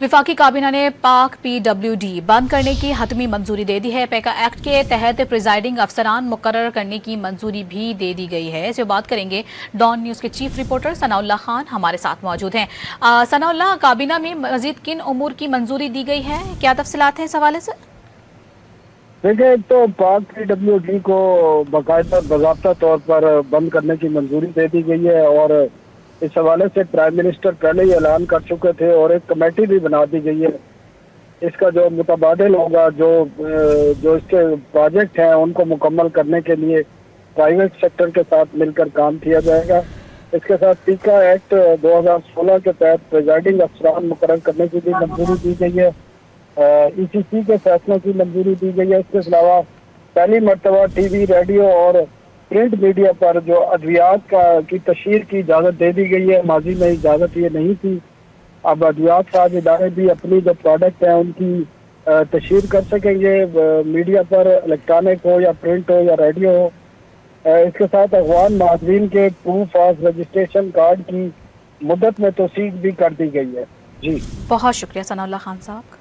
विफाकी काबीना ने पाक PWD बंद करने की हतमी मंजूरी दे दी है। पैका एक्ट के तहत प्रिजाइडिंग अफसरान मुकर्रर करने की मंजूरी भी दे दी गई है। इसे बात करेंगे। डॉन न्यूज के चीफ रिपोर्टर सनाउल्लाह खान हमारे साथ मौजूद हैं। सनाउल्लाह, काबीना में मजीद किन उमूर की मंजूरी दी गई है, क्या तफसीलात हैं इस हवाले से? देखिए, तो पाक PWD को बाकायदा बाज़ाब्ता तौर पर बंद करने की मंजूरी दे दी गई है और इस हवाले से प्राइम मिनिस्टर पहले ही ऐलान कर चुके थे और एक कमेटी भी बना दी गई है। इसका जो मुतबादिल होगा, जो इसके प्रोजेक्ट हैं उनको मुकम्मल करने के लिए प्राइवेट सेक्टर के साथ मिलकर काम किया जाएगा। इसके साथ पीका एक्ट 2016 के तहत प्रिजाइडिंग अफसरान मुकर्रर करने की भी मंजूरी दी गई है। ECC के फैसलों की मंजूरी दी गई है। इसके अलावा पहली मरतबा TV, रेडियो और प्रिंट मीडिया पर जो अद्वियात की तशहीर की इजाज़त दे दी गई है। माजी में इजाज़त ये नहीं थी। अब अद्वियात साज इदारे भी अपनी जो प्रोडक्ट हैं उनकी तशहीर कर सकेंगे, मीडिया पर, इलेक्ट्रॉनिक हो या प्रिंट हो या रेडियो हो। इसके साथ अफगान महाजरीन के प्रूफ ऑफ रजिस्ट्रेशन कार्ड की मुद्दत में तोसीक भी कर दी गई है। जी, बहुत शुक्रिया सनाउल्लाह खान साहब।